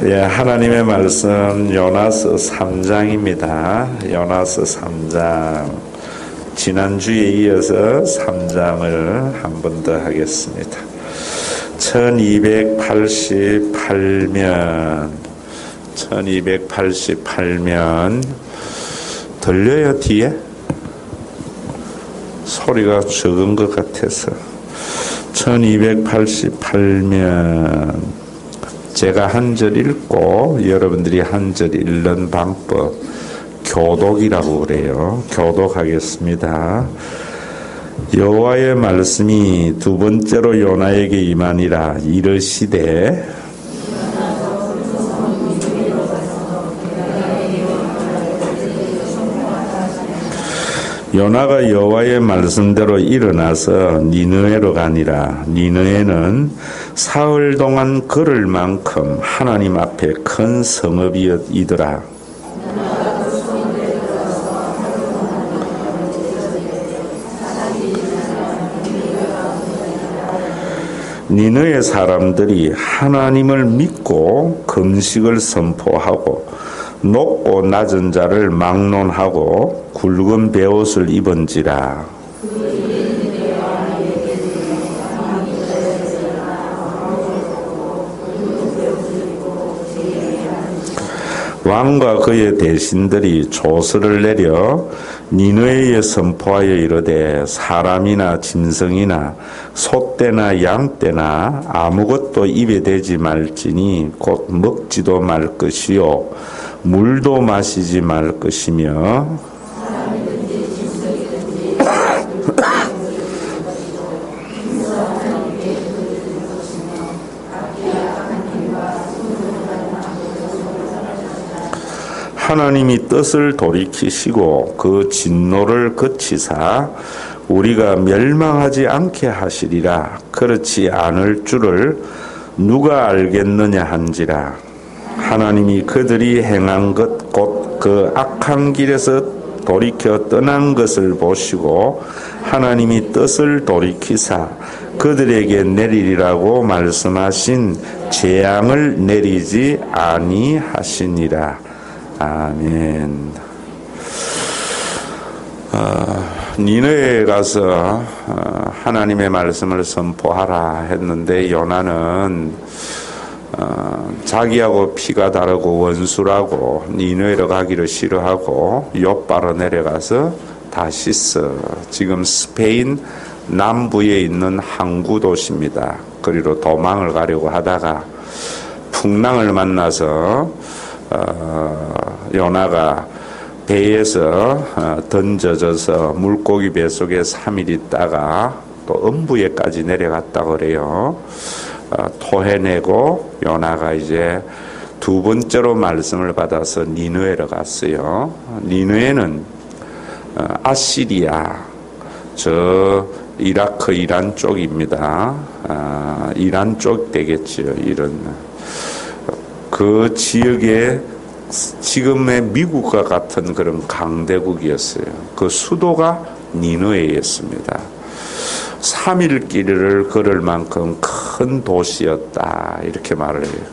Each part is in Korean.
예, 하나님의 말씀 요나서 3장입니다. 요나서 3장. 지난주에 이어서 3장을 한 번 더 하겠습니다. 1288면 들려요 뒤에? 소리가 적은 것 같아서 1288면 제가 한 절 읽고 여러분들이 한 절 읽는 방법 교독이라고 그래요. 교독하겠습니다. 여호와의 말씀이 두 번째로 요나에게 임하니라. 이르시되 요나가 여호와의 말씀대로 일어나서 니느웨로 가니라. 니느웨는 사흘 동안 걸을 만큼 하나님 앞에 큰 성읍이더라. 니느웨 사람들이 하나님을 믿고 금식을 선포하고 높고 낮은 자를 막론하고 굵은 베옷을 입은지라. 왕과 그의 대신들이 조서를 내려 니느웨에 선포하여 이르되 사람이나 짐승이나 소떼나 양떼나 아무것도 입에 대지 말지니 곧 먹지도 말 것이요 물도 마시지 말 것이며 하나님이 뜻을 돌이키시고 그 진노를 그치사 우리가 멸망하지 않게 하시리라. 그렇지 않을 줄을 누가 알겠느냐 한지라. 하나님이 그들이 행한 것 곧 그 악한 길에서 돌이켜 떠난 것을 보시고 하나님이 뜻을 돌이키사 그들에게 내리리라고 말씀하신 재앙을 내리지 아니하시니라. 아멘. 니느웨에 가서 하나님의 말씀을 선포하라 했는데 요나는 자기하고 피가 다르고 원수라고 니느웨로 가기를 싫어하고 욥바로 내려가서 다시스, 지금 스페인 남부에 있는 항구 도시입니다. 그리로 도망을 가려고 하다가 풍랑을 만나서 요나가 배에서 던져져서 물고기 배 속에 3일 있다가 또 음부에까지 내려갔다 그래요. 토해내고 요나가 이제 두 번째로 말씀을 받아서 니느웨로 갔어요. 니느웨는 아시리아, 저 이라크 이란 쪽입니다. 이란 쪽 되겠죠. 이런 그 지역에 지금의 미국과 같은 그런 강대국이었어요. 그 수도가 니느웨였습니다. 3일 길을 걸을 만큼 큰 도시였다 이렇게 말을 해요.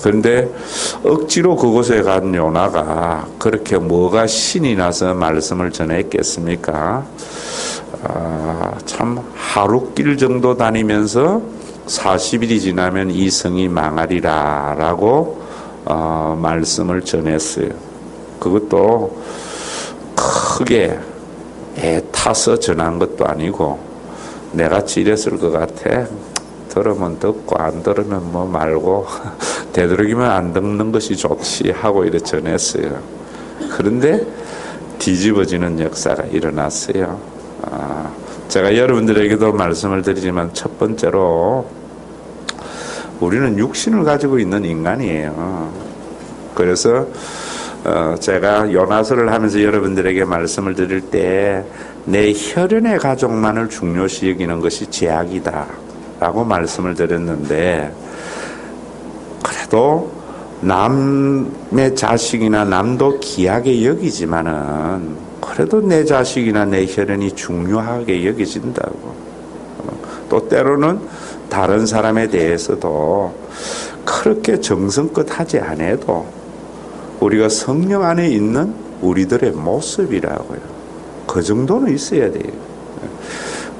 그런데 억지로 그곳에 간 요나가 그렇게 뭐가 신이 나서 말씀을 전했겠습니까? 참 하루 길 정도 다니면서 40일이 지나면 이 성이 망하리라 라고 말씀을 전했어요. 그것도 크게 애타서 전한 것도 아니고 내가 지렸을 것 같아. 들으면 듣고 안 들으면 뭐 말고 되도록이면 안 듣는 것이 좋지 하고 이렇게 전했어요. 그런데 뒤집어지는 역사가 일어났어요. 제가 여러분들에게도 말씀을 드리지만 첫 번째로 우리는 육신을 가지고 있는 인간이에요. 그래서 제가 요나서를 하면서 여러분들에게 말씀을 드릴 때 내 혈연의 가족만을 중요시 여기는 것이 죄악이다 라고 말씀을 드렸는데 그래도 남의 자식이나 남도 귀하게 여기지만은 그래도 내 자식이나 내 혈연이 중요하게 여겨진다고. 또 때로는 다른 사람에 대해서도 그렇게 정성껏 하지 않아도 우리가 성령 안에 있는 우리들의 모습이라고요. 그 정도는 있어야 돼요.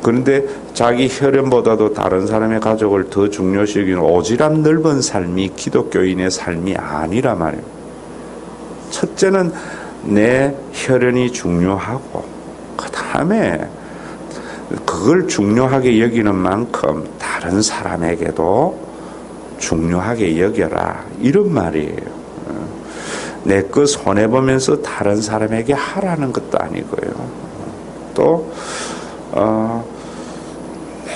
그런데 자기 혈연보다도 다른 사람의 가족을 더 중요시 여기는 오지랖 넓은 삶이 기독교인의 삶이 아니라 말이에요. 첫째는 내 혈연이 중요하고 그 다음에 그걸 중요하게 여기는 만큼 다른 사람에게도 중요하게 여겨라, 이런 말이에요. 내 거 손해보면서 다른 사람에게 하라는 것도 아니고요. 또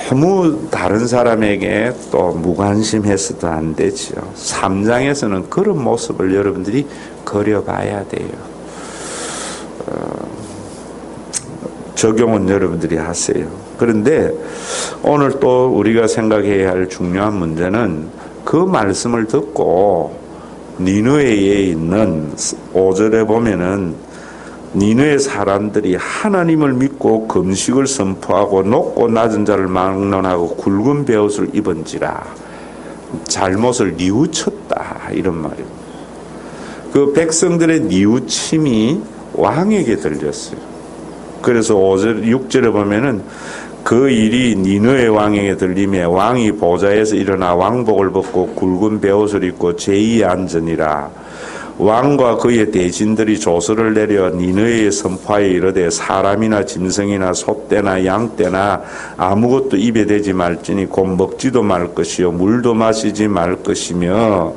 너무 다른 사람에게 또 무관심해서도 안 되죠. 3장에서는 그런 모습을 여러분들이 그려봐야 돼요. 적용은 여러분들이 하세요. 그런데 오늘 또 우리가 생각해야 할 중요한 문제는 그 말씀을 듣고 니느웨에 있는 5절에 보면은 니느웨 사람들이 하나님을 믿고 금식을 선포하고 높고 낮은 자를 막론하고 굵은 베옷을 입은지라 잘못을 뉘우쳤다, 이런 말입니다. 그 백성들의 뉘우침이 왕에게 들렸어요. 그래서 5절, 6절에 보면은 그 일이 니느웨 왕에게 들리매 왕이 보좌에서 일어나 왕복을 벗고 굵은 베옷을 입고 제의에 앉으니라. 왕과 그의 대신들이 조서를 내려 니느웨에 선포하여 이르되 사람이나 짐승이나 소떼나 양떼나 아무것도 입에 대지 말지니 곧 먹지도 말 것이요 물도 마시지 말 것이며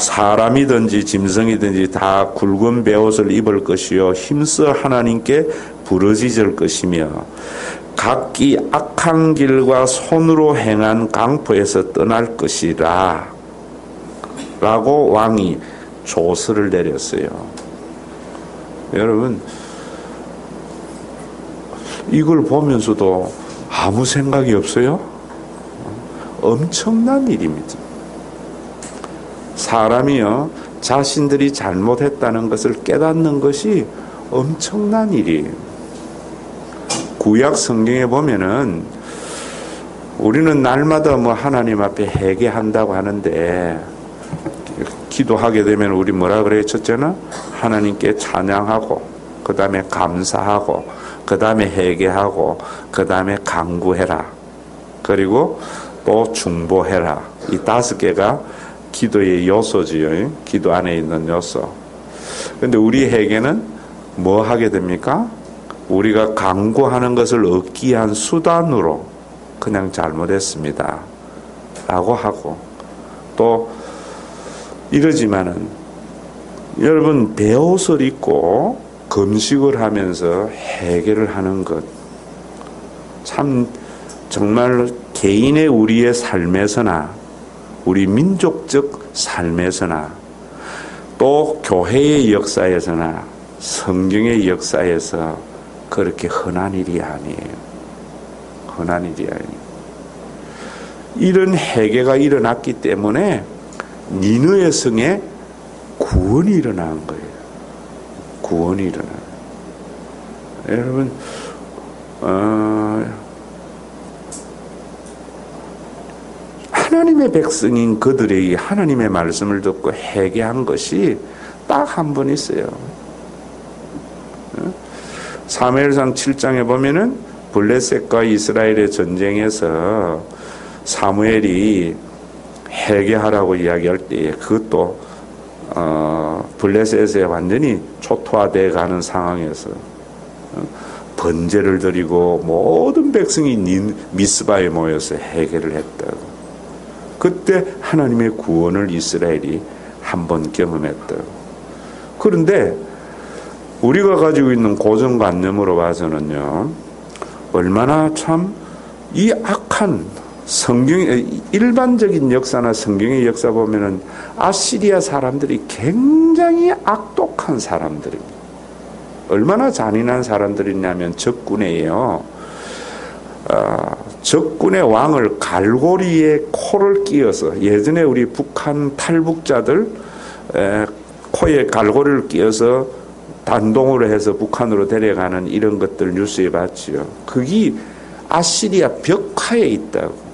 사람이든지 짐승이든지 다 굵은 베옷을 입을 것이요 힘써 하나님께 부르짖을 것이며 각기 악한 길과 손으로 행한 강포에서 떠날 것이라 라고 왕이 조서를 내렸어요. 여러분, 이걸 보면서도 아무 생각이 없어요? 엄청난 일입니다. 사람이요, 자신들이 잘못했다는 것을 깨닫는 것이 엄청난 일이에요. 구약 성경에 보면은 우리는 날마다 뭐 하나님 앞에 회개한다고 하는데 기도하게 되면 우리 뭐라 그래요? 첫째는 하나님께 찬양하고, 그 다음에 감사하고, 그 다음에 회개하고, 그 다음에 간구해라, 그리고 또 중보해라. 이 5개가 기도의 요소지요. 기도 안에 있는 요소. 그런데 우리 회개는 뭐 하게 됩니까? 우리가 간구하는 것을 얻기 위한 수단으로 그냥 잘못했습니다 라고 하고, 또 이러지만은 여러분, 베옷을 입고 금식을 하면서 해결을 하는 것, 참 정말 개인의 우리의 삶에서나 우리 민족적 삶에서나 또 교회의 역사에서나 성경의 역사에서 그렇게 흔한 일이 아니에요. 흔한 일이 아니에요. 이런 회개가 일어났기 때문에 니느웨 성에 구원이 일어난 거예요. 구원이 일어나요. 여러분, 하나님의 백성인 그들에게 하나님의 말씀을 듣고 회개한 것이 딱 한 번 있어요. 사무엘상 7장에 보면은 블레셋과 이스라엘의 전쟁에서 사무엘이 회개하라고 이야기할 때에 그것도 블레셋에 완전히 초토화되어 가는 상황에서 번제를 드리고 모든 백성이 미스바에 모여서 회개를 했다고. 그때 하나님의 구원을 이스라엘이 한 번 경험했다고. 그런데 우리가 가지고 있는 고정관념으로 봐서는요, 얼마나 참 이 악한 성경의 일반적인 역사나 성경의 역사 보면은 아시리아 사람들이 굉장히 악독한 사람들입니다. 얼마나 잔인한 사람들이냐면 적군이에요. 적군의 왕을 갈고리에 코를 끼워서, 예전에 우리 북한 탈북자들 코에 갈고리를 끼워서 단동으로 해서 북한으로 데려가는 이런 것들 뉴스에 봤지요. 그게 아시리아 벽화에 있다고.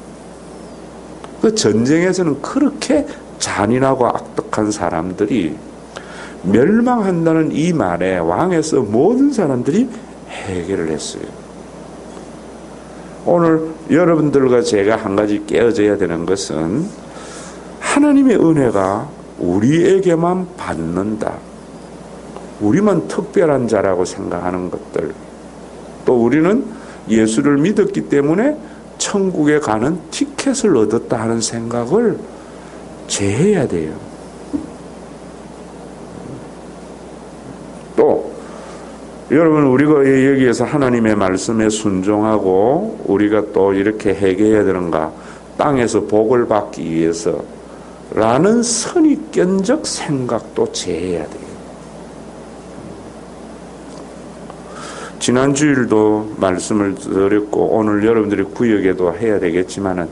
그 전쟁에서는 그렇게 잔인하고 악독한 사람들이 멸망한다는 이 말에 왕에서 모든 사람들이 해결을 했어요. 오늘 여러분들과 제가 한 가지 깨어져야 되는 것은 하나님의 은혜가 우리에게만 받는다. 우리만 특별한 자라고 생각하는 것들. 또 우리는 예수를 믿었기 때문에 천국에 가는 티켓을 얻었다 하는 생각을 제해야 돼요. 또 여러분, 우리가 여기에서 하나님의 말씀에 순종하고 우리가 또 이렇게 회개해야 되는가? 땅에서 복을 받기 위해서 라는 선입견적 생각도 제해야 돼요. 지난 주일도 말씀을 드렸고 오늘 여러분들이 구역에도 해야 되겠지만은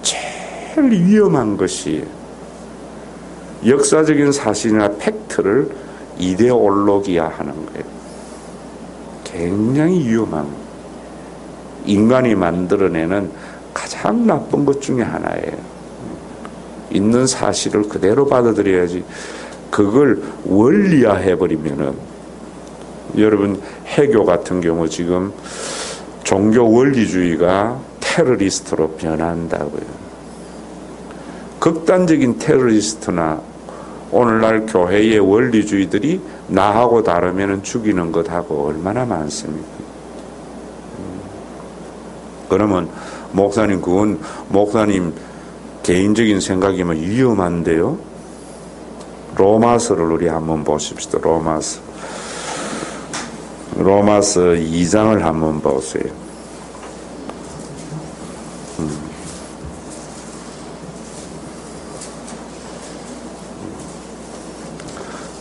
제일 위험한 것이 역사적인 사실이나 팩트를 이데올로기화 하는 거예요. 굉장히 위험한, 인간이 만들어내는 가장 나쁜 것 중에 하나예요. 있는 사실을 그대로 받아들여야지. 그걸 원리화해버리면은, 여러분 해교 같은 경우 지금 종교 원리주의가 테러리스트로 변한다고요. 극단적인 테러리스트나 오늘날 교회의 원리주의들이 나하고 다르면 죽이는 것하고 얼마나 많습니까? 그러면 목사님, 그건 목사님 개인적인 생각이면 위험한데요. 로마서를 우리 한번 보십시다. 로마서 2장을 한번 보세요.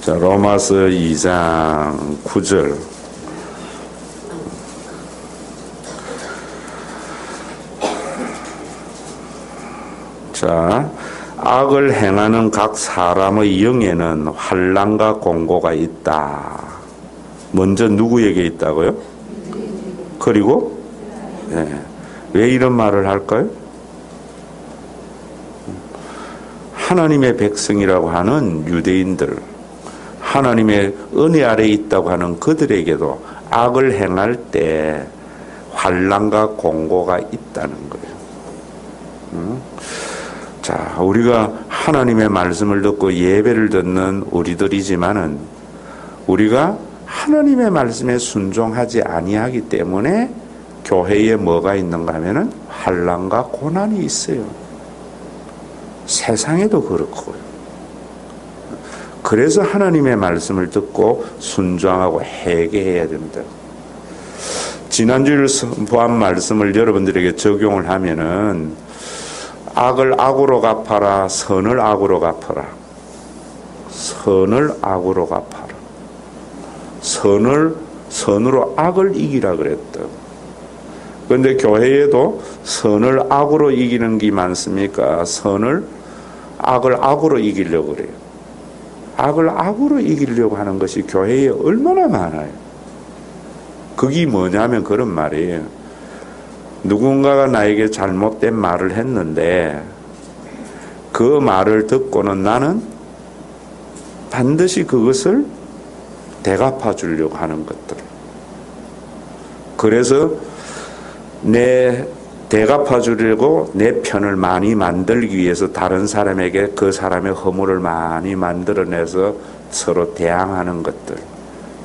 자, 로마서 2장 9절. 자, 악을 행하는 각 사람의 영에는 환난과 공고가 있다. 먼저 누구에게 있다고요? 그리고 왜 이런 말을 할까요? 하나님의 백성이라고 하는 유대인들, 하나님의 은혜 아래에 있다고 하는 그들에게도 악을 행할 때 환난과 공고가 있다는 거예요. 자, 우리가 하나님의 말씀을 듣고 예배를 듣는 우리들이지만은 우리가 하나님의 말씀에 순종하지 아니하기 때문에 교회에 뭐가 있는가 하면은 환난과 고난이 있어요. 세상에도 그렇고요. 그래서 하나님의 말씀을 듣고 순종하고 회개해야 됩니다. 지난주에 선포한 말씀을 여러분들에게 적용을 하면은 악을 악으로 갚아라, 선을 악으로 갚아라. 선을 악으로 갚아라. 선으로 악을 이기라 그랬다. 그런데 교회에도 선을 악으로 이기는 게 많습니까? 악을 악으로 이기려고 그래요. 악을 악으로 이기려고 하는 것이 교회에 얼마나 많아요. 그게 뭐냐면 그런 말이에요. 누군가가 나에게 잘못된 말을 했는데 그 말을 듣고는 나는 반드시 그것을 대갚아 주려고 하는 것들. 그래서 대갚아 주려고 내 편을 많이 만들기 위해서 다른 사람에게 그 사람의 허물을 많이 만들어내서 서로 대항하는 것들.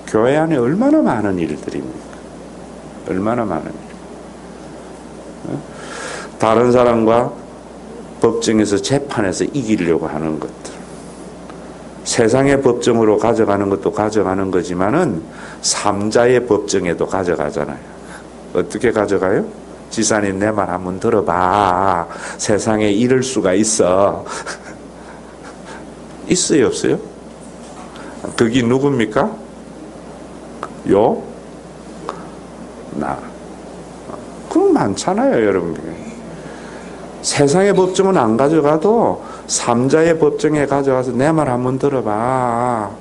교회 안에 얼마나 많은 일들입니까? 얼마나 많은 일. 다른 사람과 법정에서 재판에서 이기려고 하는 것들. 세상의 법정으로 가져가는 것도 가져가는 거지만은 삼자의 법정에도 가져가잖아요. 어떻게 가져가요? 지사님 내 말 한번 들어봐. 세상에 이럴 수가 있어. 있어요, 없어요? 그게 누굽니까? 나. 그럼 많잖아요, 여러분. 세상의 법정은 안 가져가도 삼자의 법정에 가져가서 내 말 한번 들어봐.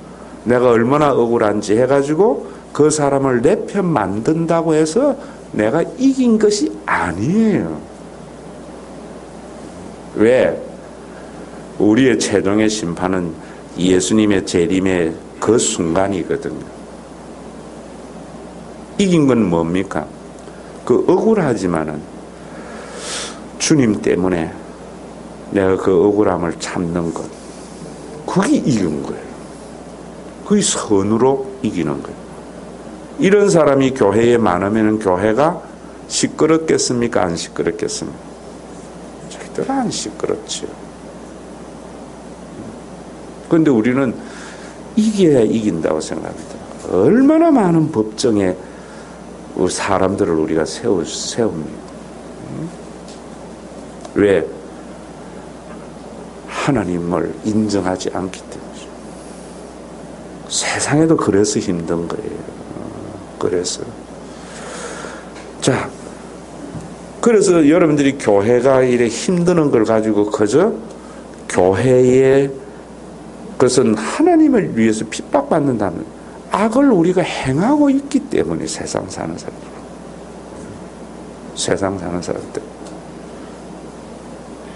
내가 얼마나 억울한지 해가지고 그 사람을 내 편 만든다고 해서 내가 이긴 것이 아니에요. 왜? 우리의 최종의 심판은 예수님의 재림의 그 순간이거든요. 이긴 건 뭡니까? 그 억울하지만은 주님 때문에 내가 그 억울함을 참는 것, 그게 이긴 거예요. 그게 선으로 이기는 거예요. 이런 사람이 교회에 많으면 교회가 시끄럽겠습니까? 안 시끄럽겠습니까? 절대로 안 시끄럽지요. 그런데 우리는 이겨야 이긴다고 생각합니다. 얼마나 많은 법정에 사람들을 우리가 세웁니다. 왜? 하나님을 인정하지 않기 때문이죠. 세상에도 그래서 힘든 거예요. 그래서. 자, 그래서 여러분들이 교회가 이래 힘드는 걸 가지고 그저 교회의 그것은 하나님을 위해서 핍박받는다면 악을 우리가 행하고 있기 때문에 세상 사는 사람들. 세상 사는 사람들.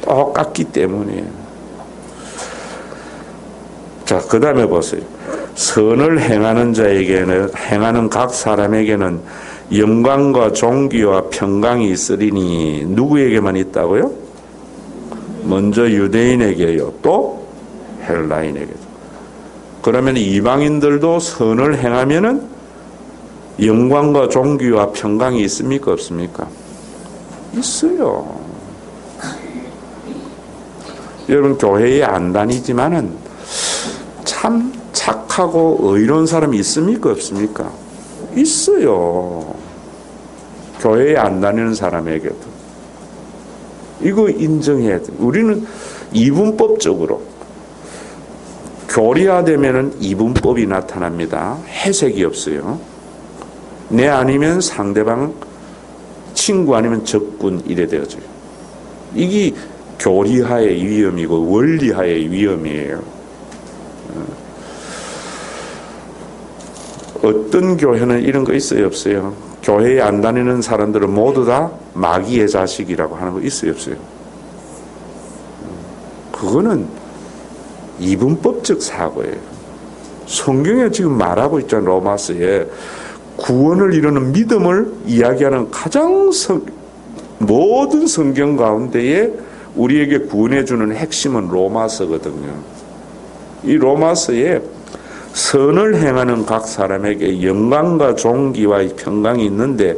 똑같기 때문에. 자, 그 다음에 보세요. 선을 행하는 자에게는, 행하는 각 사람에게는 영광과 존귀와 평강이 있으리니 누구에게만 있다고요? 먼저 유대인에게요. 또 헬라인에게도. 그러면 이방인들도 선을 행하면은 영광과 존귀와 평강이 있습니까? 없습니까? 있어요. 여러분 교회에 안 다니지만은 참 착하고 의로운 사람이 있습니까? 없습니까? 있어요. 교회에 안 다니는 사람에게도. 이거 인정해야 돼. 우리는 이분법적으로 교리화되면은 이분법이 나타납니다. 해석이 없어요. 내 아니면 상대방, 친구 아니면 적군 이래 되어져요. 이게 교리화의 위험이고 원리화의 위험이에요. 어떤 교회는 이런 거 있어요? 없어요? 교회에 안 다니는 사람들은 모두 다 마귀의 자식이라고 하는 거 있어요? 없어요? 그거는 이분법적 사고예요. 성경에 지금 말하고 있잖아요. 로마서에 구원을 이루는 믿음을 이야기하는 가장 모든 성경 가운데에 우리에게 구원해 주는 핵심은 로마서거든요. 이 로마서에 선을 행하는 각 사람에게 영광과 존귀와 평강이 있는데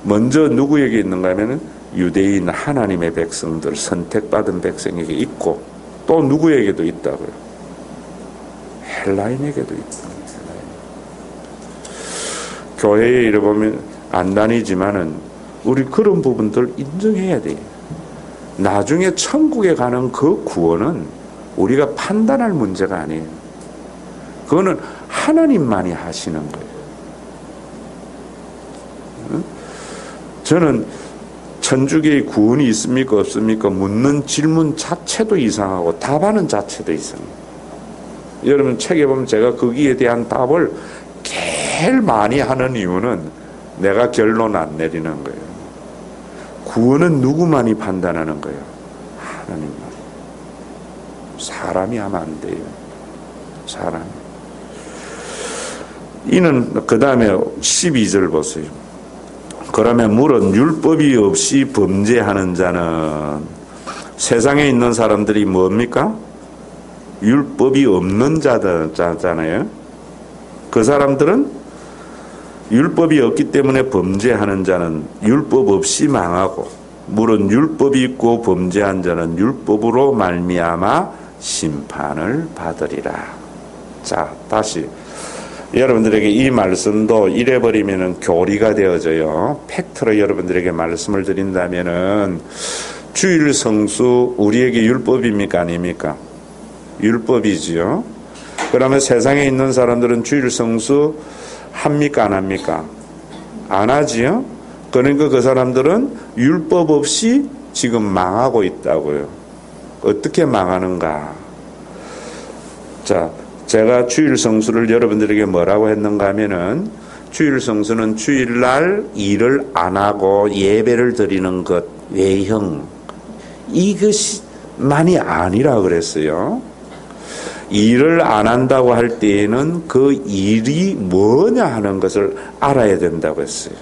먼저 누구에게 있는가 하면 유대인 하나님의 백성들, 선택받은 백성에게 있고 또 누구에게도 있다고요? 헬라인에게도 있다. 교회에 이래보면 안 다니지만은 우리 그런 부분들 인정해야 돼요. 나중에 천국에 가는 그 구원은 우리가 판단할 문제가 아니에요. 그거는 하나님만이 하시는 거예요. 저는 천주교의 구원이 있습니까 없습니까? 묻는 질문 자체도 이상하고 답하는 자체도 이상해요. 여러분 책에 보면 제가 거기에 대한 답을 제일 많이 하는 이유는 내가 결론 안 내리는 거예요. 구원은 누구만이 판단하는 거예요? 하나님만. 사람이 하면 안 돼요. 사람이. 이는 그 다음에 12절 보세요. 그러면 물은 율법이 없이 범죄하는 자는 세상에 있는 사람들이 뭡니까? 율법이 없는 자잖아요. 그 사람들은 율법이 없기 때문에 범죄하는 자는 율법 없이 망하고 물은 율법이 있고 범죄한 자는 율법으로 말미암아 심판을 받으리라. 자, 다시 여러분들에게 이 말씀도 이래버리면은 교리가 되어져요. 팩트로 여러분들에게 말씀을 드린다면은 주일 성수 우리에게 율법입니까 아닙니까? 율법이지요. 그러면 세상에 있는 사람들은 주일 성수 합니까 안 합니까? 안 하지요. 그러니까 그 사람들은 율법 없이 지금 망하고 있다고요. 어떻게 망하는가? 자, 제가 주일 성수를 여러분들에게 뭐라고 했는가 하면은 주일 성수는 주일날 일을 안 하고 예배를 드리는 것 외형, 이것이 것만이 아니라 그랬어요. 일을 안 한다고 할 때에는 그 일이 뭐냐 하는 것을 알아야 된다고 했어요.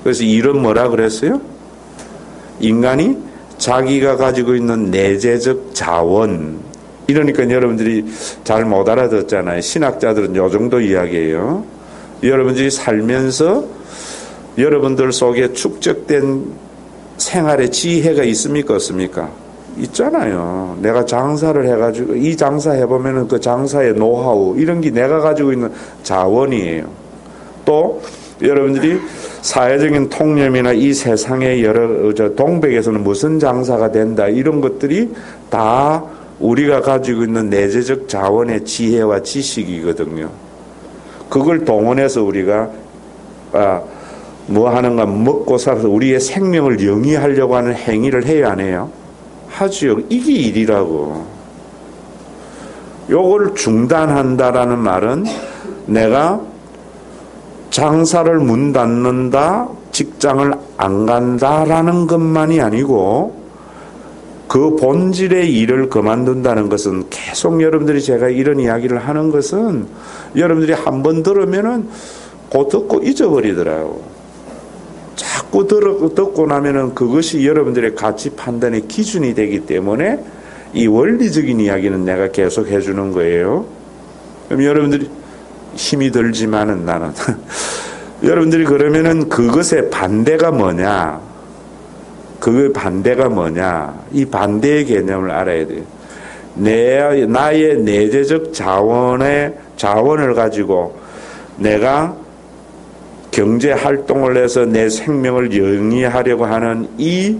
그래서 일은 뭐라 그랬어요? 인간이 자기가 가지고 있는 내재적 자원, 이러니까 여러분들이 잘 못 알아듣잖아요. 신학자들은 요 정도 이야기예요. 여러분들이 살면서 여러분들 속에 축적된 생활의 지혜가 있습니까? 없습니까? 있잖아요. 내가 장사를 해가지고 이 장사 해보면은 그 장사의 노하우 이런 게 내가 가지고 있는 자원이에요. 또 여러분들이 사회적인 통념이나 이 세상의 여러 동백에서는 무슨 장사가 된다 이런 것들이 다 우리가 가지고 있는 내재적 자원의 지혜와 지식이거든요. 그걸 동원해서 우리가 뭐 하는가 먹고 살아서 우리의 생명을 영위하려고 하는 행위를 해야 안 해요? 하지요. 이게 일이라고. 요걸 중단한다라는 말은 내가 장사를 문 닫는다, 직장을 안 간다라는 것만이 아니고 그 본질의 일을 그만둔다는 것은 계속 여러분들이 제가 이런 이야기를 하는 것은 여러분들이 한번 들으면은 곧 듣고 잊어버리더라고. 자꾸 듣고 나면은 그것이 여러분들의 가치 판단의 기준이 되기 때문에 이 원리적인 이야기는 내가 계속 해주는 거예요. 그럼 여러분들이 힘이 들지만은 나는 여러분들이 그러면은 그것의 반대가 뭐냐? 그 반대가 뭐냐? 이 반대의 개념을 알아야 돼요. 나의 내재적 자원을 가지고 내가 경제 활동을 해서 내 생명을 영위하려고 하는 이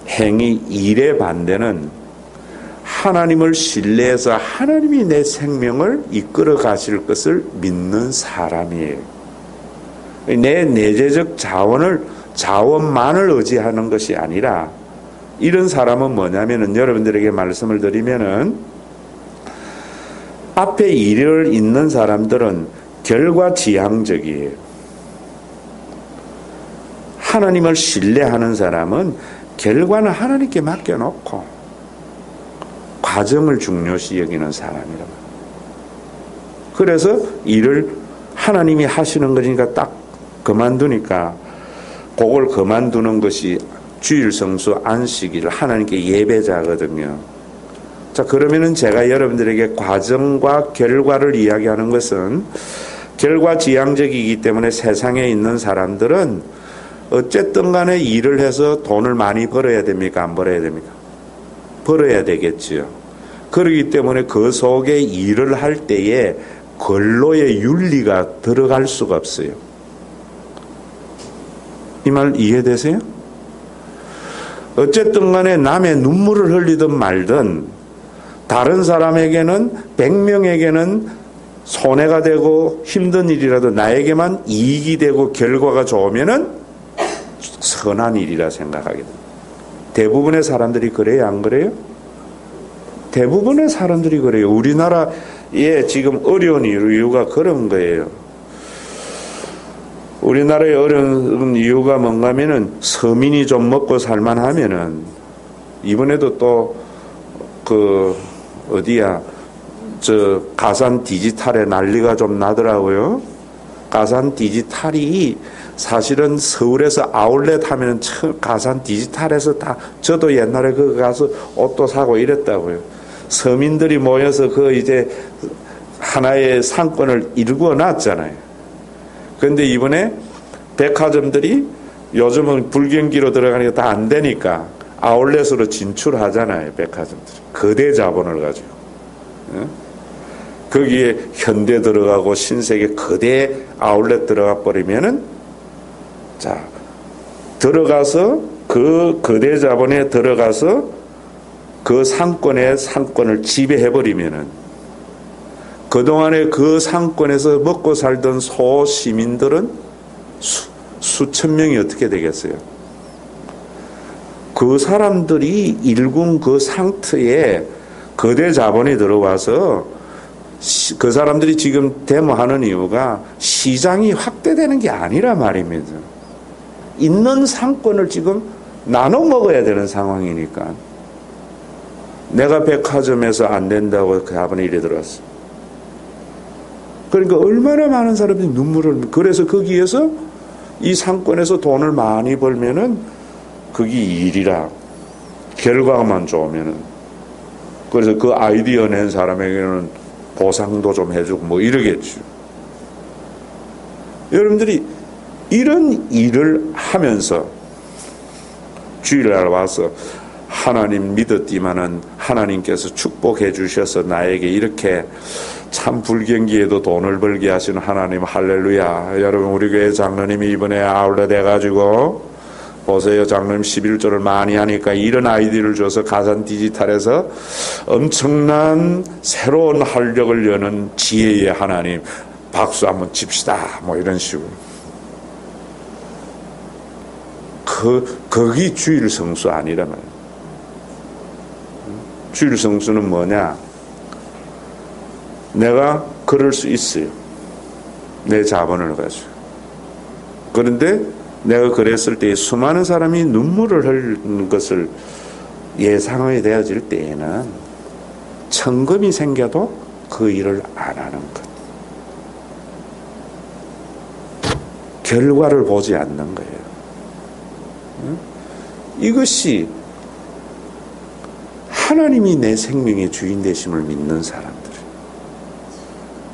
행위, 일의 반대는 하나님을 신뢰해서 하나님이 내 생명을 이끌어 가실 것을 믿는 사람이에요. 내 내재적 자원만을 의지하는 것이 아니라 이런 사람은 뭐냐면은 여러분들에게 말씀을 드리면은 앞에 일을 잇는 사람들은 결과지향적이에요. 하나님을 신뢰하는 사람은 결과는 하나님께 맡겨놓고 과정을 중요시 여기는 사람이라고. 그래서 일을 하나님이 하시는 거니까 딱 그만두니까 그걸 그만두는 것이 주일 성수 안식일 하나님께 예배자거든요. 자, 그러면은 제가 여러분들에게 과정과 결과를 이야기하는 것은 결과지향적이기 때문에 세상에 있는 사람들은 어쨌든 간에 일을 해서 돈을 많이 벌어야 됩니까? 안 벌어야 됩니까? 벌어야 되겠지요. 그렇기 때문에 그 속에 일을 할 때에 근로의 윤리가 들어갈 수가 없어요. 이 말 이해되세요? 어쨌든 간에 남의 눈물을 흘리든 말든 다른 사람에게는 100명에게는 손해가 되고 힘든 일이라도 나에게만 이익이 되고 결과가 좋으면은 선한 일이라 생각하게 됩니다. 대부분의 사람들이 그래요? 안 그래요? 대부분의 사람들이 그래요. 우리나라에 지금 어려운 이유가 그런 거예요. 우리나라의 어려운 이유가 뭔가 하면은 서민이 좀 먹고 살만 하면은 이번에도 또 가산 디지털에 난리가 좀 나더라고요. 가산 디지털이 사실은 서울에서 아울렛 하면은 가산 디지털에서 다 저도 옛날에 거기 가서 옷도 사고 이랬다고요. 서민들이 모여서 이제 하나의 상권을 이루어 놨잖아요. 그런데 이번에 백화점들이 요즘은 불경기로 들어가니까 다 안 되니까 아울렛으로 진출하잖아요. 백화점들이 거대 자본을 가지고 거기에 현대 들어가고 신세계 거대 아울렛 들어가 버리면은 자 들어가서 그 거대 자본에 들어가서 그 상권을 지배해 버리면은 그동안에 그 상권에서 먹고 살던 소시민들은 수천 명이 어떻게 되겠어요? 그 사람들이 일군 그 상태에 거대 자본이 들어와서 그 사람들이 지금 데모하는 이유가 시장이 확대되는 게 아니라 말입니다. 있는 상권을 지금 나눠 먹어야 되는 상황이니까. 내가 백화점에서 안 된다고 그 아버님 이래 들어왔어. 그러니까 얼마나 많은 사람들이 눈물을, 그래서 거기에서 이 상권에서 돈을 많이 벌면은 그게 일이라. 결과만 좋으면은. 그래서 그 아이디어 낸 사람에게는 보상도 좀 해주고 뭐 이러겠죠. 여러분들이 이런 일을 하면서 주일날 와서 하나님 믿었지만은 하나님께서 축복해 주셔서 나에게 이렇게 참 불경기에도 돈을 벌게 하시는 하나님 할렐루야. 여러분 우리 교회 장로님이 이번에 아울렛 해가지고 보세요. 장로님 11조를 많이 하니까 이런 아이디어를 줘서 가산 디지털에서 엄청난 새로운 활력을 여는 지혜의 하나님 박수 한번 칩시다. 뭐 이런 식으로. 거기 주일 성수 아니라 말이에요. 주일 성수는 뭐냐? 내가 그럴 수 있어요. 내 자본을 가지고. 그런데 내가 그랬을 때 수많은 사람이 눈물을 흘리는 것을 예상하게 되어질 때에는 천금이 생겨도 그 일을 안 하는 것. 결과를 보지 않는 거예요. 이것이 하나님이 내 생명의 주인 되심을 믿는 사람들.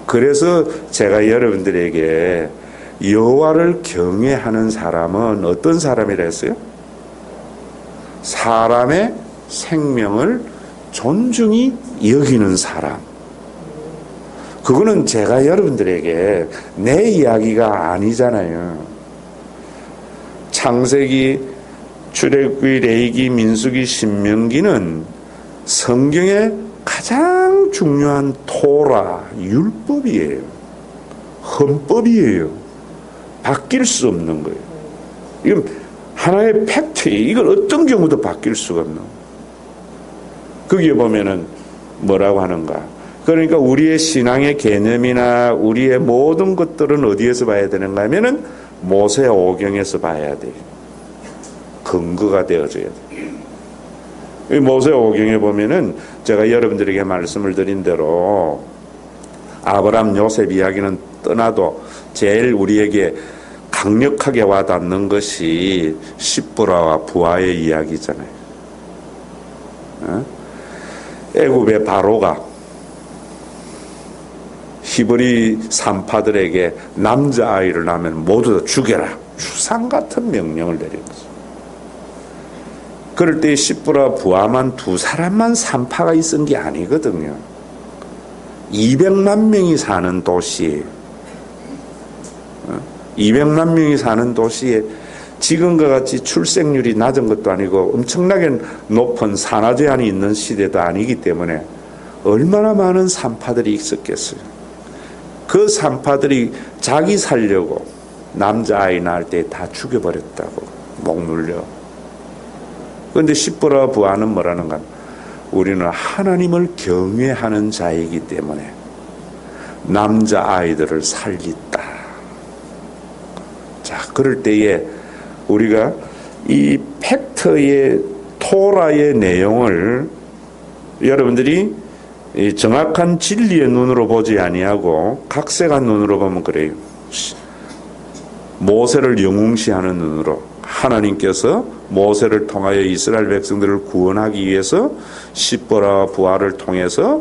그래서 제가 여러분들에게 여호와를 경외하는 사람은 어떤 사람이라 했어요? 사람의 생명을 존중히 여기는 사람. 그거는 제가 여러분들에게 내 이야기가 아니잖아요. 창세기, 출애굽기, 레위기, 민수기, 신명기는 성경의 가장 중요한 토라, 율법이에요. 헌법이에요. 바뀔 수 없는 거예요. 이건 하나의 팩트예요. 이걸 어떤 경우도 바뀔 수가 없는 거예요. 거기에 보면은 뭐라고 하는가. 그러니까 우리의 신앙의 개념이나 우리의 모든 것들은 어디에서 봐야 되는가 하면은 모세 오경에서 봐야 돼요. 근거가 되어져야 돼요. 모세 오경에 보면은 제가 여러분들에게 말씀을 드린 대로 아브람 요셉 이야기는 떠나도 제일 우리에게 강력하게 와닿는 것이 시브라와 부하의 이야기잖아요. 애굽의 바로가 히브리 산파들에게 남자아이를 낳으면 모두 다 죽여라. 추상 같은 명령을 내린 거죠. 그럴 때 시브라 부하만 두 사람만 산파가 있은 게 아니거든요. 200만 명이 사는 도시에 200만 명이 사는 도시에 지금과 같이 출생률이 낮은 것도 아니고 엄청나게 높은 산화 제한이 있는 시대도 아니기 때문에 얼마나 많은 산파들이 있었겠어요. 그 산파들이 자기 살려고 남자아이 낳을 때 다 죽여버렸다고 목 눌려. 그런데 시브라 부하는 뭐라는가? 우리는 하나님을 경외하는 자이기 때문에 남자아이들을 살렸다. 자, 그럴 때에 우리가 이 팩트의 토라의 내용을 여러분들이 이 정확한 진리의 눈으로 보지 아니하고 각색한 눈으로 보면 그래요. 모세를 영웅시하는 눈으로 하나님께서 모세를 통하여 이스라엘 백성들을 구원하기 위해서 시브라 부하를 통해서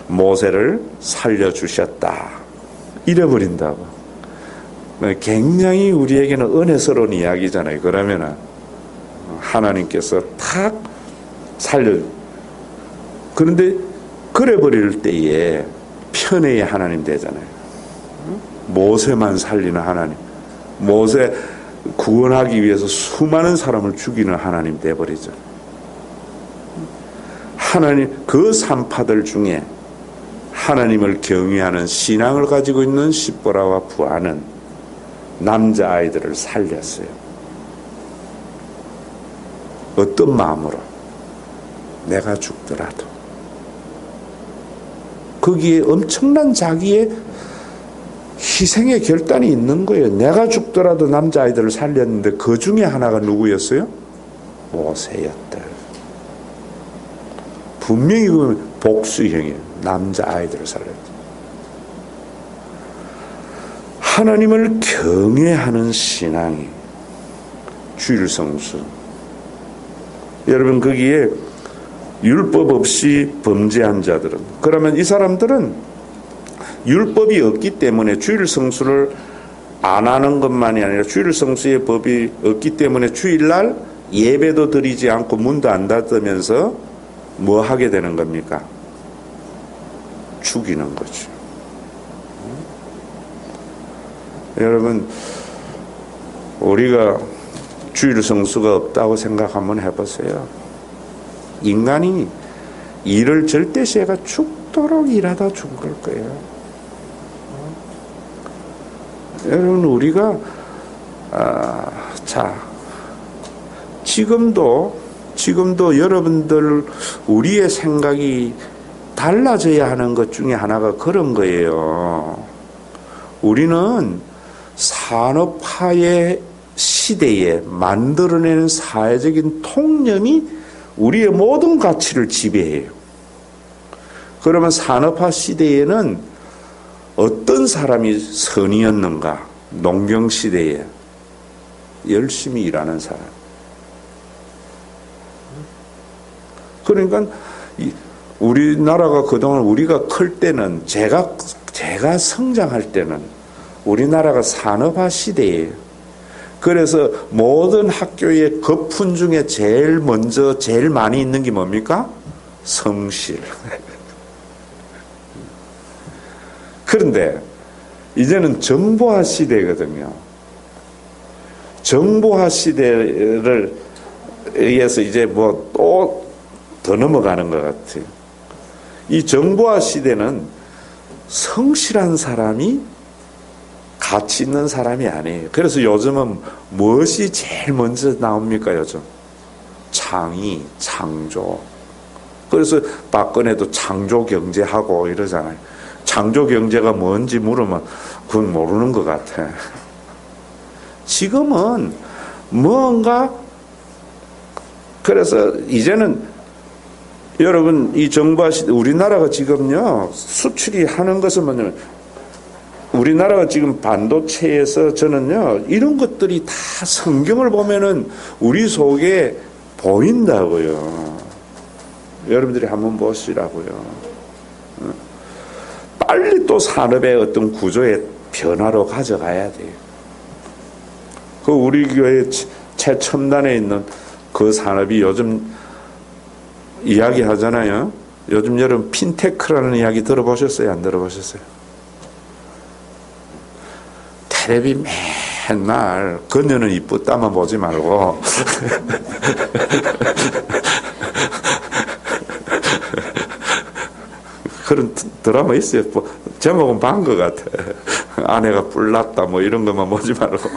모세를 살려주셨다. 잃어버린다고. 굉장히 우리에게는 은혜스러운 이야기잖아요. 그러면 하나님께서 탁 살려. 그런데 그래 버릴 때에 편애의 하나님 되잖아요. 모세만 살리는 하나님. 모세 구원하기 위해서 수많은 사람을 죽이는 하나님 되어버리죠. 하나님, 그 산파들 중에 하나님을 경외하는 신앙을 가지고 있는 시브라와 부하는 남자아이들을 살렸어요. 어떤 마음으로? 내가 죽더라도. 거기에 엄청난 자기의 희생의 결단이 있는 거예요. 내가 죽더라도 남자아이들을 살렸는데 그 중에 하나가 누구였어요? 모세였다. 분명히 그 복수형이에요. 남자아이들을 살려야 돼. 하나님을 경외하는 신앙이 주일성수. 여러분 거기에 율법 없이 범죄한 자들은, 그러면 이 사람들은 율법이 없기 때문에 주일성수를 안 하는 것만이 아니라 주일성수의 법이 없기 때문에 주일날 예배도 드리지 않고 문도 안 닫으면서 뭐 하게 되는 겁니까? 죽이는 거죠. 여러분, 우리가 주일성수가 없다고 생각 한번 해보세요. 인간이 일을 절대시해가 죽도록 일하다 죽을 거예요. 여러분, 우리가 지금도 여러분들 우리의 생각이 달라져야 하는 것 중에 하나가 그런 거예요. 우리는 산업화의 시대에 만들어내는 사회적인 통념이 우리의 모든 가치를 지배해요. 그러면 산업화 시대에는 어떤 사람이 선이었는가? 농경 시대에 열심히 일하는 사람. 그러니까 우리나라가 그동안 우리가 클 때는 제가 성장할 때는 우리나라가 산업화 시대예요. 그래서 모든 학교의 거품 중에 제일 많이 있는 게 뭡니까? 성실. 그런데 이제는 정보화 시대거든요. 정보화 시대를 의해서 이제 뭐 또 더 넘어가는 것 같아요. 이 정보화 시대는 성실한 사람이 가치 있는 사람이 아니에요. 그래서 요즘은 무엇이 제일 먼저 나옵니까, 요즘? 창의, 창조. 그래서 박근혜도 창조 경제하고 이러잖아요. 창조 경제가 뭔지 물으면 그건 모르는 것 같아. 지금은 뭔가, 그래서 이제는 여러분, 이 정부와 우리나라가 지금요, 수출이 하는 것은 뭐냐면, 우리나라가 지금 반도체에서 저는요, 이런 것들이 다 성경을 보면은 우리 속에 보인다고요. 여러분들이 한번 보시라고요. 빨리 또 산업의 어떤 구조의 변화로 가져가야 돼요. 그 우리 교회 최첨단에 있는 그 산업이 요즘 이야기 하잖아요. 요즘 여러분 핀테크라는 이야기 들어보셨어요? 안 들어보셨어요? 텔레비 맨날 그녀는 이쁘다만 보지 말고 그런 드라마 있어요. 제목은 반 것 같아. 아내가 뿔났다 뭐 이런 것만 보지 말고.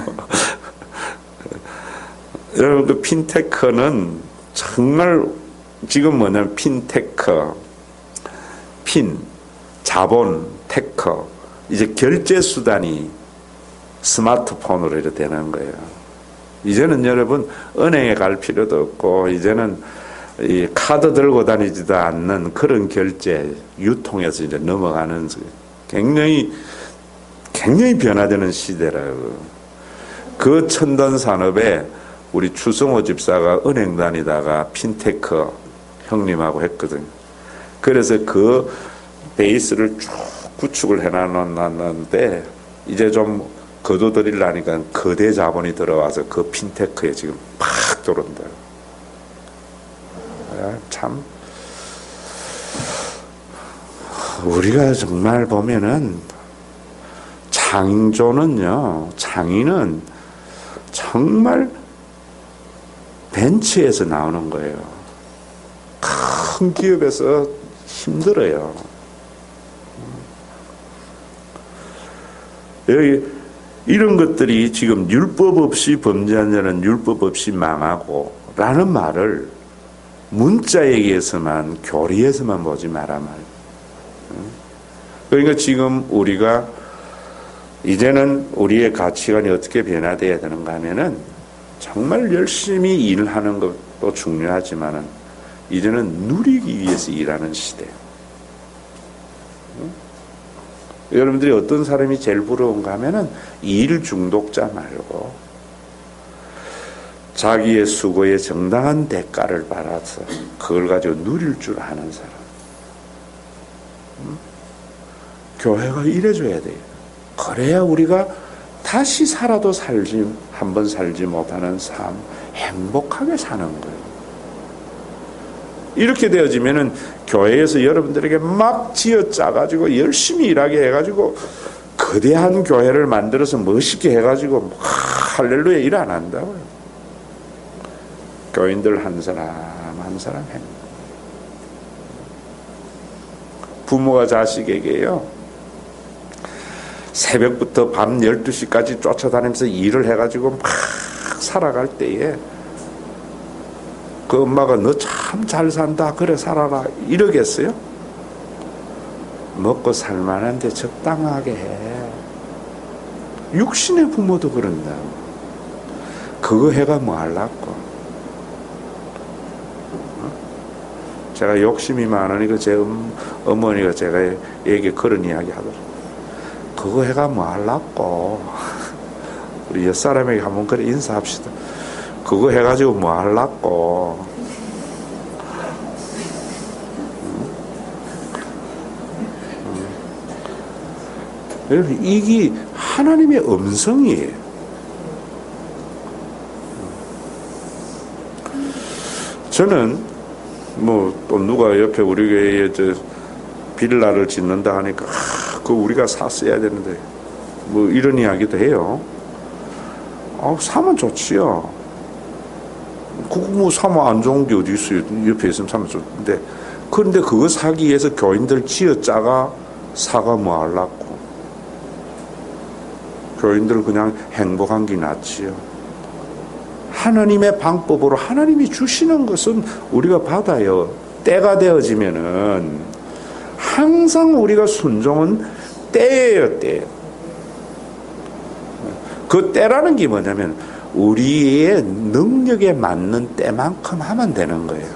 여러분 그 핀테크는 정말 지금 뭐냐면 핀테크, 자본, 테크, 이제 결제 수단이 스마트폰으로 이렇게 되는 거예요. 이제는 여러분 은행에 갈 필요도 없고 이제는 이 카드 들고 다니지도 않는 그런 결제 유통에서 이제 넘어가는 굉장히 변화되는 시대라고. 그 첨단 산업에 우리 추승호 집사가 은행 다니다가 핀테크 형님하고 했거든요. 그래서 그 베이스를 쭉 구축을 해놨는데 이제 좀 거둬들이려니까 거대 자본이 들어와서 그 핀테크에 지금 팍 들어온다. 참 우리가 정말 보면은 창의는 정말 벤처에서 나오는 거예요. 큰 기업에서 힘들어요. 여기 이런 것들이 지금 율법 없이 범죄한 자는 율법 없이 망하고 라는 말을 문자 얘기에서만 교리에서만 보지 마라 말. 그러니까 지금 우리가 이제는 우리의 가치관이 어떻게 변화되어야 되는가 하면은 정말 열심히 일하는 것도 중요하지만은 이제는 누리기 위해서 일하는 시대. 여러분들이 어떤 사람이 제일 부러운가 하면은 일 중독자 말고 자기의 수고에 정당한 대가를 받아서 그걸 가지고 누릴 줄 아는 사람. 교회가 이래줘야 돼요. 그래야 우리가 다시 살아도 한번 살지 못하는 삶, 행복하게 사는 거예요. 이렇게 되어지면은 교회에서 여러분들에게 막 쥐어짜가지고 열심히 일하게 해가지고 거대한 교회를 만들어서 멋있게 해가지고 할렐루야 일 안 한다고요. 교인들 한 사람 한 사람 행복. 부모가 자식에게요, 새벽부터 밤 12시까지 쫓아다니면서 일을 해가지고 막 살아갈 때에 그 엄마가 너 참 잘 산다 그래 살아라 이러겠어요? 먹고 살만한데 적당하게 해. 육신의 부모도 그런다. 그거 해가 뭐 하려고. 제가 욕심이 많으니까 제 어머니가 제가 얘기 그런 이야기 하더라고요. 그거 해가 뭐 하려고. 우리 옆사람에게 한번 그래 인사합시다. 그거 해가지고 뭐 하려고. 여러분, 이게 하나님의 음성이에요. 저는 뭐 또 누가 옆에 우리 교회에 빌라를 짓는다 하니까 그거 우리가 샀어야 되는데 뭐 이런 이야기도 해요. 사면 좋지요. 그거 뭐 사면 안 좋은 게 어디 있어요. 옆에 있으면 사면 좋은데, 그런데 그거 사기 위해서 교인들 쥐어짜가 사가 뭐 하려고. 교인들 그냥 행복한 게 낫지요. 하나님의 방법으로 하나님이 주시는 것은 우리가 받아요. 때가 되어지면은 항상 우리가 순종은 때예요, 때. 그 때라는 게 뭐냐면 우리의 능력에 맞는 때만큼 하면 되는 거예요.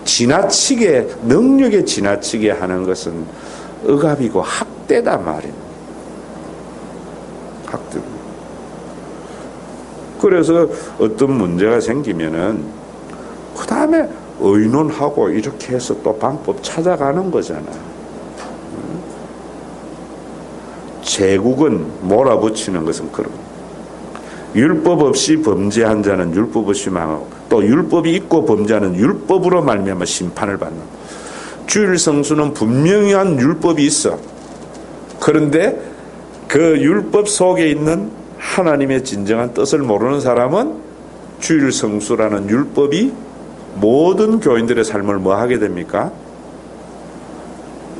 지나치게, 능력에 지나치게 하는 것은 억압이고 학대다 말입니다. 학대. 그래서 어떤 문제가 생기면은 그 다음에 의논하고 이렇게 해서 또 방법 찾아가는 거잖아요. 제국은 몰아붙이는 것은 그런 율법 없이 범죄한 자는 율법 없이 망하고 또 율법이 있고 범죄하는 율법으로 말미암아 심판을 받는. 주일 성수는 분명한 율법이 있어. 그런데 그 율법 속에 있는 하나님의 진정한 뜻을 모르는 사람은 주일 성수라는 율법이 모든 교인들의 삶을 뭐 하게 됩니까?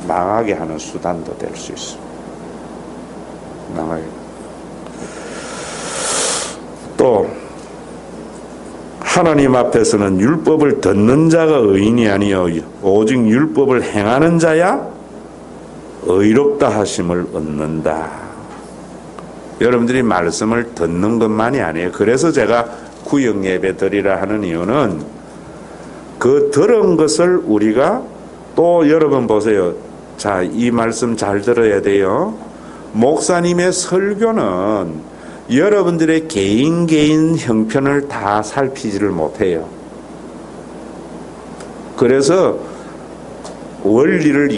망하게 하는 수단도 될 수 있습니다. 망하게. 또 하나님 앞에서는 율법을 듣는 자가 의인이 아니요 오직 율법을 행하는 자야 의롭다 하심을 얻는다. 여러분들이 말씀을 듣는 것만이 아니에요. 그래서 제가 구역 예배 드리라 하는 이유는 그 들은 것을 우리가 또 여러분 보세요. 자, 이 말씀 잘 들어야 돼요. 목사님의 설교는 여러분들의 개인 형편을 다 살피지를 못해요. 그래서 원리를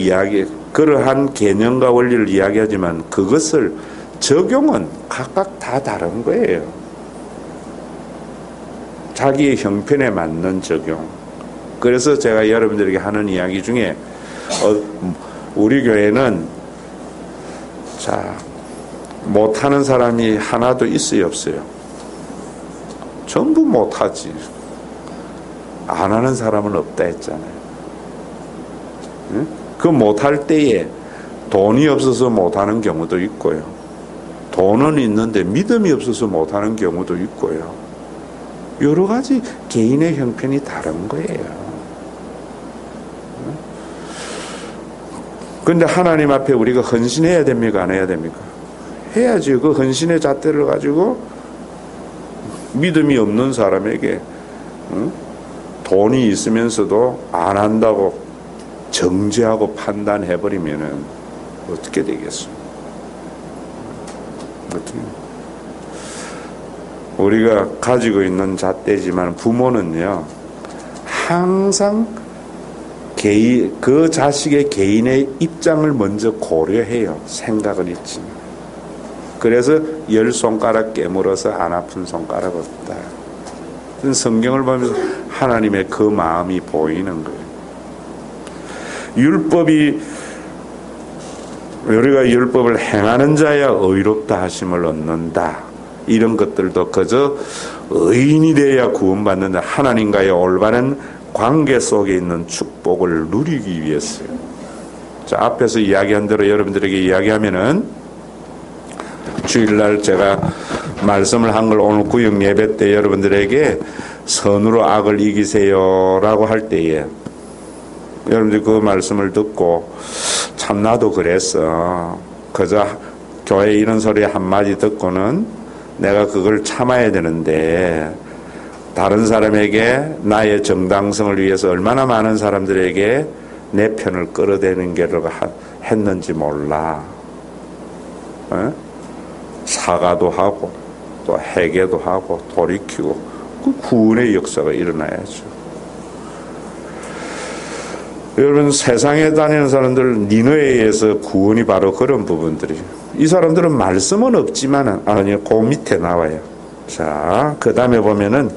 그러한 개념과 원리를 이야기하지만 그것을 적용은 각각 다 다른 거예요. 자기의 형편에 맞는 적용. 그래서 제가 여러분들에게 하는 이야기 중에 우리 교회는 못하는 사람이 하나도 있어요, 없어요? 전부 못하지. 안 하는 사람은 없다 했잖아요. 그 못할 때에 돈이 없어서 못하는 경우도 있고요. 돈은 있는데 믿음이 없어서 못하는 경우도 있고요. 여러 가지 개인의 형편이 다른 거예요. 그런데 하나님 앞에 우리가 헌신해야 됩니까? 안 해야 됩니까? 해야지. 그 헌신의 잣대를 가지고 믿음이 없는 사람에게 응? 돈이 있으면서도 안 한다고 정죄하고 판단해버리면은 어떻게 되겠어? 어떻게? 우리가 가지고 있는 잣대지만 부모는요, 항상 그 자식의 개인의 입장을 먼저 고려해요. 생각은 있지. 그래서 10손가락 깨물어서 안 아픈 손가락 없다. 성경을 보면서 하나님의 그 마음이 보이는 거예요. 우리가 율법을 행하는 자야 의롭다 하심을 얻는다. 이런 것들도 그저 의인이 되어야 구원받는다. 하나님과의 올바른 관계 속에 있는 축복을 누리기 위해서요. 자, 앞에서 이야기한 대로 여러분들에게 이야기하면은 주일날 제가 말씀을 한 걸 오늘 구역 예배 때 여러분들에게 선으로 악을 이기세요라고 할 때에 여러분들 그 말씀을 듣고 참 나도 그랬어. 그저 교회 이런 소리 한마디 듣고는 내가 그걸 참아야 되는데 다른 사람에게 나의 정당성을 위해서 얼마나 많은 사람들에게 내 편을 끌어대는 게를 했는지 몰라. 에? 사과도 하고 또 회개도 하고 돌이키고 그 구원의 역사가 일어나야죠. 여러분, 세상에 다니는 사람들 니느웨에서 구원이 바로 그런 부분들이에요. 이 사람들은 말씀은 없지만 그 밑에 나와요. 자, 그 다음에 보면은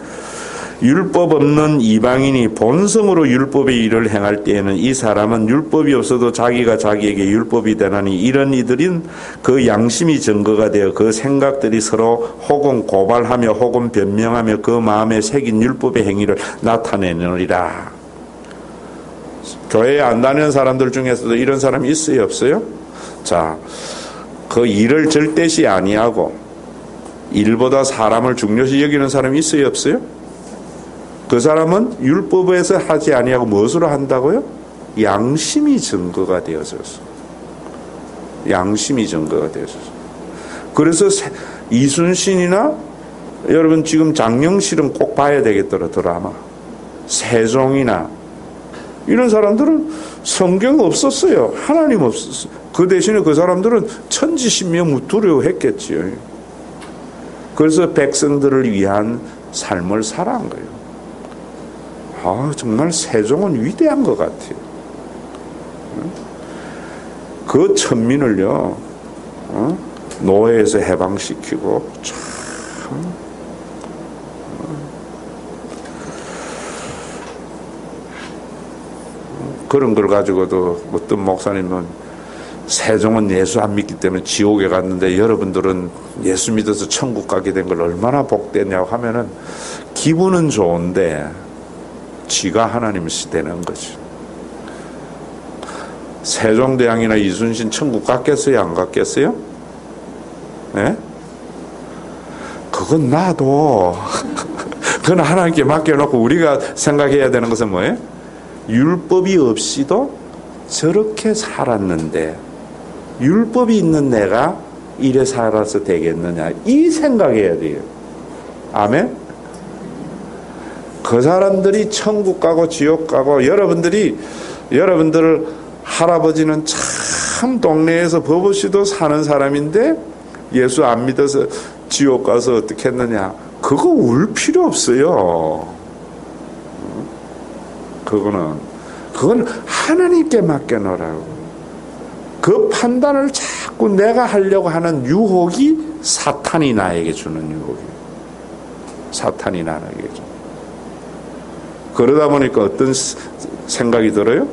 율법 없는 이방인이 본성으로 율법의 일을 행할 때에는 이 사람은 율법이 없어도 자기가 자기에게 율법이 되나니 이런 이들은 그 양심이 증거가 되어 그 생각들이 서로 혹은 고발하며 혹은 변명하며 그 마음에 새긴 율법의 행위를 나타내느니라. 교회에 안 다니는 사람들 중에서도 이런 사람이 있어요, 없어요? 자, 그 일을 절대시 아니하고 일보다 사람을 중요시 여기는 사람이 있어요, 없어요? 그 사람은 율법에서 하지 아니하고 무엇으로 한다고요? 양심이 증거가 되어져서. 양심이 증거가 되어져서. 그래서 이순신이나 여러분 지금 장영실은 꼭 봐야 되겠더라, 드라마. 세종이나 이런 사람들은 성경 없었어요. 하나님 없었어요. 그 대신에 그 사람들은 천지신명 두려워했겠지요. 그래서 백성들을 위한 삶을 살아간 거예요. 정말 세종은 위대한 것 같아요. 그 천민을요, 노예에서 해방시키고, 참, 그런 걸 가지고도 어떤 목사님은 세종은 예수 안 믿기 때문에 지옥에 갔는데 여러분들은 예수 믿어서 천국 가게 된 걸 얼마나 복됐냐고 하면은 기분은 좋은데 지가 하나님 시대는 거지. 세종대왕이나 이순신 천국 갔겠어요? 안 갔겠어요? 네? 그건 나도 그건 하나님께 맡겨놓고 우리가 생각해야 되는 것은 뭐예요? 율법이 없이도 저렇게 살았는데 율법이 있는 내가 이래 살아서 되겠느냐, 이 생각해야 돼요. 아멘? 그 사람들이 천국 가고 지옥 가고 여러분들 할아버지는 참 동네에서 법 없이도 사는 사람인데 예수 안 믿어서 지옥 가서 어떻게 했느냐, 그거 울 필요 없어요. 그건 하나님께 맡겨놓으라고. 그 판단을 자꾸 내가 하려고 하는 유혹이 사탄이 나에게 주는 유혹이에요. 사탄이 나에게 주는. 그러다 보니까 어떤 생각이 들어요?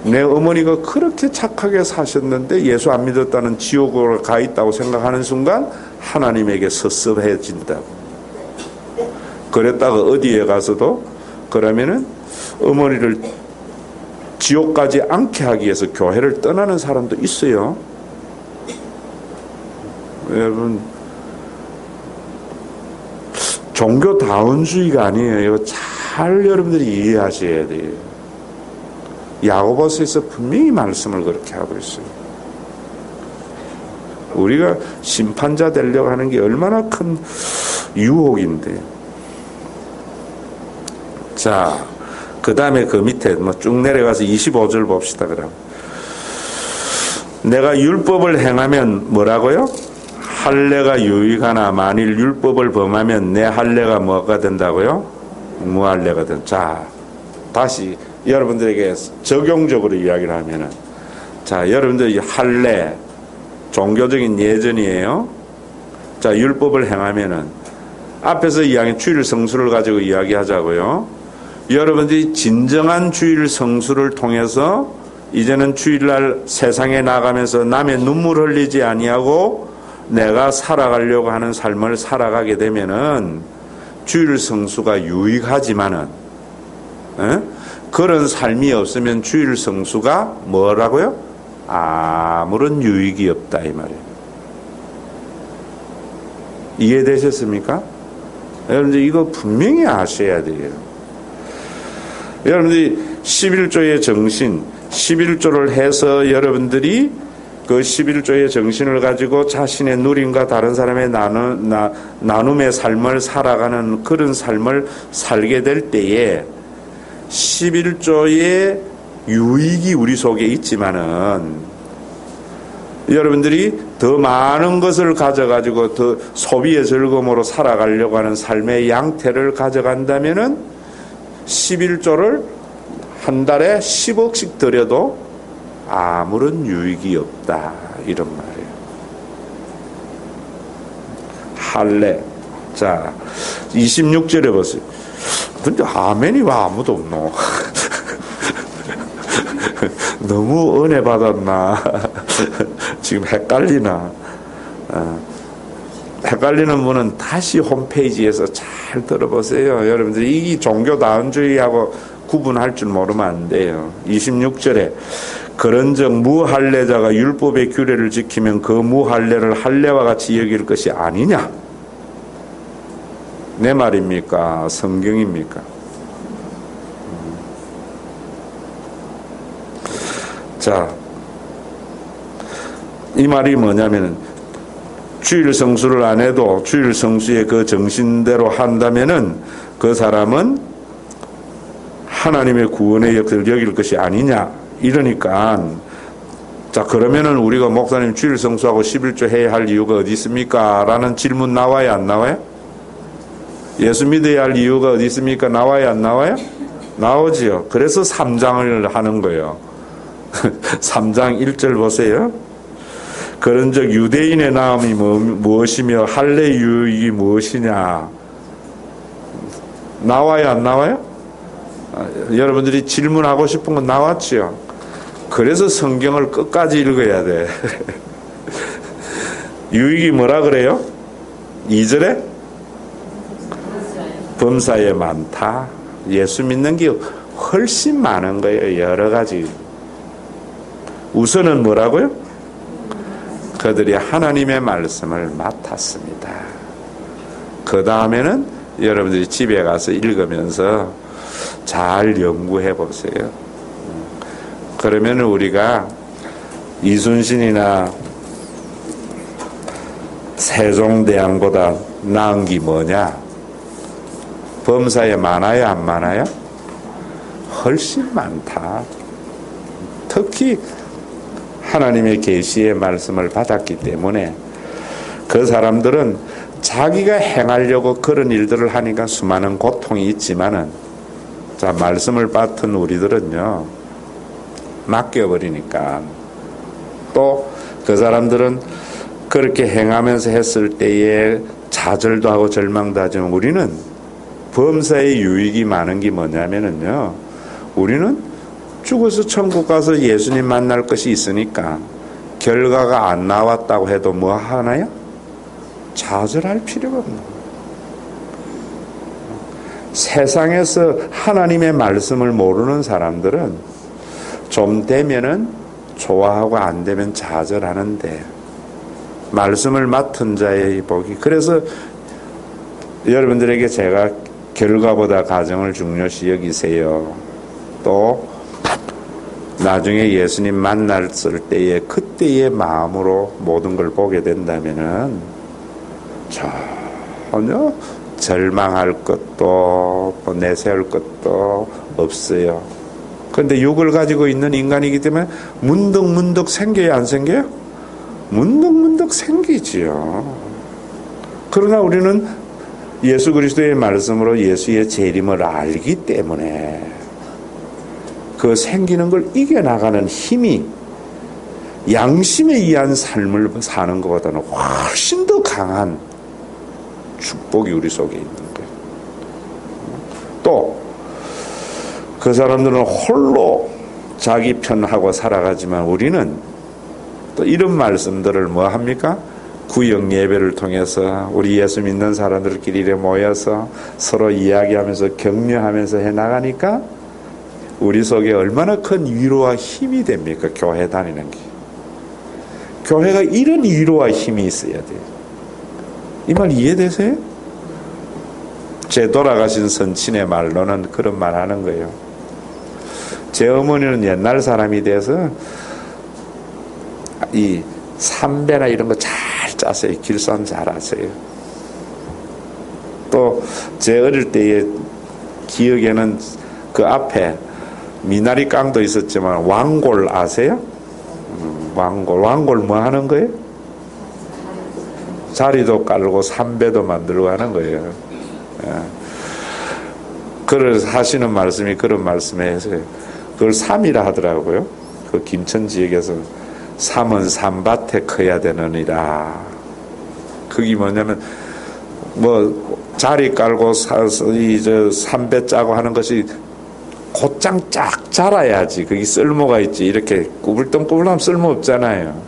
내 어머니가 그렇게 착하게 사셨는데 예수 안 믿었다는 지옥으로 가 있다고 생각하는 순간 하나님에게 섭섭해진다고. 그랬다가 어디에 가서도 그러면은 어머니를 지옥 가지 않게 하기 위해서 교회를 떠나는 사람도 있어요. 여러분, 종교다운주의가 아니에요. 잘 여러분들이 이해하셔야 돼요. 야고보서에서 분명히 말씀을 그렇게 하고 있어요. 우리가 심판자 되려고 하는 게 얼마나 큰 유혹인데. 자, 그 다음에 그 밑에 뭐 쭉 내려가서 25절 봅시다. 그럼 내가 율법을 행하면 뭐라고요? 할례가 유익하나 만일 율법을 범하면 내 할례가 뭐가 된다고요? 무할례가 된다. 자, 다시 여러분들에게 적용적으로 이야기를 하면은, 자, 여러분들이 할례 종교적인 예전이에요. 자, 율법을 행하면은 앞에서 이야기한 주일 성수를 가지고 이야기하자고요. 여러분들이 진정한 주일 성수를 통해서 이제는 주일날 세상에 나가면서 남의 눈물 흘리지 아니하고 내가 살아가려고 하는 삶을 살아가게 되면은 주일 성수가 유익하지만은, 그런 삶이 없으면 주일 성수가 뭐라고요? 아무런 유익이 없다 이 말이에요. 이해되셨습니까? 여러분들 이거 분명히 아셔야 돼요. 여러분들이 11조의 정신, 11조를 해서 여러분들이 그 11조의 정신을 가지고 자신의 누림과 다른 사람의 나눔의 삶을 살아가는 그런 삶을 살게 될 때에 11조의 유익이 우리 속에 있지만은 여러분들이 더 많은 것을 가져가지고 더 소비의 즐거움으로 살아가려고 하는 삶의 양태를 가져간다면은 11조를 한 달에 10억씩 들여도 아무런 유익이 없다 이런 말이에요. 할례. 자, 26절에 보세요. 근데 아멘이 왜 아무도 없노? 너무 은혜 받았나? 지금 헷갈리나? 헷갈리는 분은 다시 홈페이지에서 잘 들어보세요. 여러분들이 이 종교다운주의하고 구분할 줄 모르면 안 돼요. 26절에 그런즉 무할례자가 율법의 규례를 지키면 그 무할례를 할례와 같이 여길 것이 아니냐? 내 말입니까? 성경입니까? 자, 이 말이 뭐냐면은 주일 성수를 안 해도 주일 성수의 그 정신대로 한다면은 그 사람은 하나님의 구원의 역사를 여길 것이 아니냐 이러니까, 자, 그러면은 우리가 목사님 주일 성수하고 11조 해야 할 이유가 어디 있습니까? 라는 질문 나와요 안 나와요? 예수 믿어야 할 이유가 어디 있습니까? 나와요 안 나와요? 나오지요. 그래서 3장을 하는 거예요. 3장 1절 보세요. 그런즉 유대인의 나음이 무엇이며 할례 유익이 무엇이냐? 나와요 안 나와요? 여러분들이 질문하고 싶은 건 나왔지요. 그래서 성경을 끝까지 읽어야 돼. 유익이 뭐라 그래요? 2절에 범사에 많다. 예수 믿는 게 훨씬 많은 거예요. 여러 가지. 우선은 뭐라고요? 그들이 하나님의 말씀을 맡았습니다. 그 다음에는 여러분들이 집에 가서 읽으면서 잘 연구해 보세요. 그러면 우리가 이순신이나 세종대왕보다 나은 게 뭐냐? 범사에 많아요 안 많아요? 훨씬 많다. 특히 하나님의 계시의 말씀을 받았기 때문에 그 사람들은 자기가 행하려고 그런 일들을 하니까 수많은 고통이 있지만은, 자, 말씀을 받은 우리들은요 맡겨버리니까, 또 그 사람들은 그렇게 행하면서 했을 때에 좌절도 하고 절망도 하지만 우리는 범사의 유익이 많은 게 뭐냐면은요, 우리는 죽어서 천국 가서 예수님 만날 것이 있으니까 결과가 안 나왔다고 해도 뭐 하나요? 좌절할 필요가 없는 거예요. 세상에서 하나님의 말씀을 모르는 사람들은 좀 되면은 좋아하고 안 되면 좌절하는데, 말씀을 맡은 자의 복이, 그래서 여러분들에게 제가 결과보다 과정을 중요시 여기세요. 또 나중에 예수님 만났을 때에 그때의 마음으로 모든 걸 보게 된다면은 전혀 절망할 것도 내세울 것도 없어요. 그런데 육을 가지고 있는 인간이기 때문에 문득문득 생겨요, 안 생겨요? 문득문득 생기지요. 그러나 우리는 예수 그리스도의 말씀으로 예수의 재림을 알기 때문에 그 생기는 걸 이겨나가는 힘이 양심에 의한 삶을 사는 것보다는 훨씬 더 강한 축복이 우리 속에 있는 거예요. 또 그 사람들은 홀로 자기 편하고 살아가지만 우리는 또 이런 말씀들을 뭐 합니까? 구역 예배를 통해서 우리 예수 믿는 사람들끼리 이래 모여서 서로 이야기하면서 격려하면서 해나가니까 우리 속에 얼마나 큰 위로와 힘이 됩니까? 교회 다니는 게. 교회가 이런 위로와 힘이 있어야 돼요. 이 말 이해되세요? 제 돌아가신 선친의 말로는 그런 말 하는 거예요. 제 어머니는 옛날 사람이 돼서 이 삼배나 이런 거 잘 짜세요. 길쌈 잘 하세요. 또 제 어릴 때의 기억에는 그 앞에 미나리 깡도 있었지만 왕골 아세요? 왕골 뭐 하는 거예요? 자리도 깔고 삼배도 만들고 하는 거예요. 그래서 하시는 말씀이 그런 말씀에서 그걸 삼이라 하더라고요. 그 김천 지역에서 삼은 삼밭에 커야 되느니라. 그게 뭐냐면 뭐 자리 깔고 삼배 짜고 하는 것이 곧장 쫙 자라야지 그게 쓸모가 있지. 이렇게 꾸불덩꾸불하면 쓸모 없잖아요.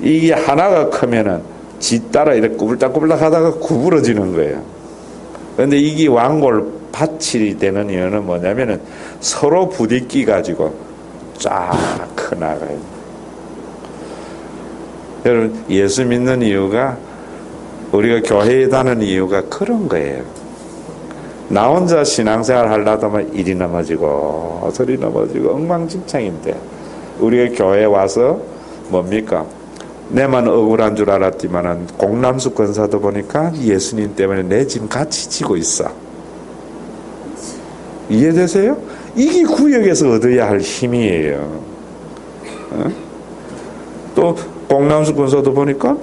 이게 하나가 크면은 지 따라 이렇게 꾸불딱꾸불딱 하다가 구부러지는 거예요. 그런데 이게 왕골 밭이 되는 이유는 뭐냐면은 서로 부딪기 가지고 쫙 커나가요. 여러분, 예수 믿는 이유가, 우리가 교회에 다니는 이유가 그런 거예요. 나 혼자 신앙생활 하려다 보면 이리 넘어지고 저리 넘어지고 엉망진창인데 우리가 교회에 와서 뭡니까? 내만 억울한 줄 알았지만은 공남수 권사도 보니까 예수님 때문에 내 짐 같이 지고 있어. 이해되세요? 이게 구역에서 얻어야 할 힘이에요. 또 공남수 권사도 보니까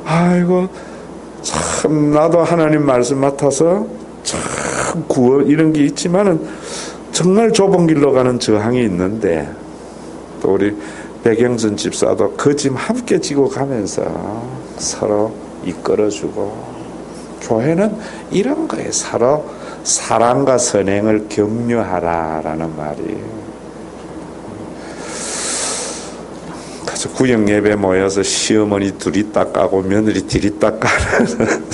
아이고 참 나도 하나님 말씀 맡아서 참 구원 이런 게 있지만은 정말 좁은 길로 가는 저항이 있는데, 또 우리 백영선 집사도 그 짐 함께 지고 가면서 서로 이끌어주고, 교회는 이런 거에 서로 사랑과 선행을 격려하라라는 말이에요. 그래서 구역 예배 모여서 시어머니 둘이 닦아고 며느리 둘이 닦아는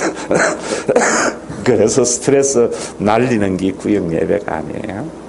그래서 스트레스 날리는 게 구역 예배가 아니에요.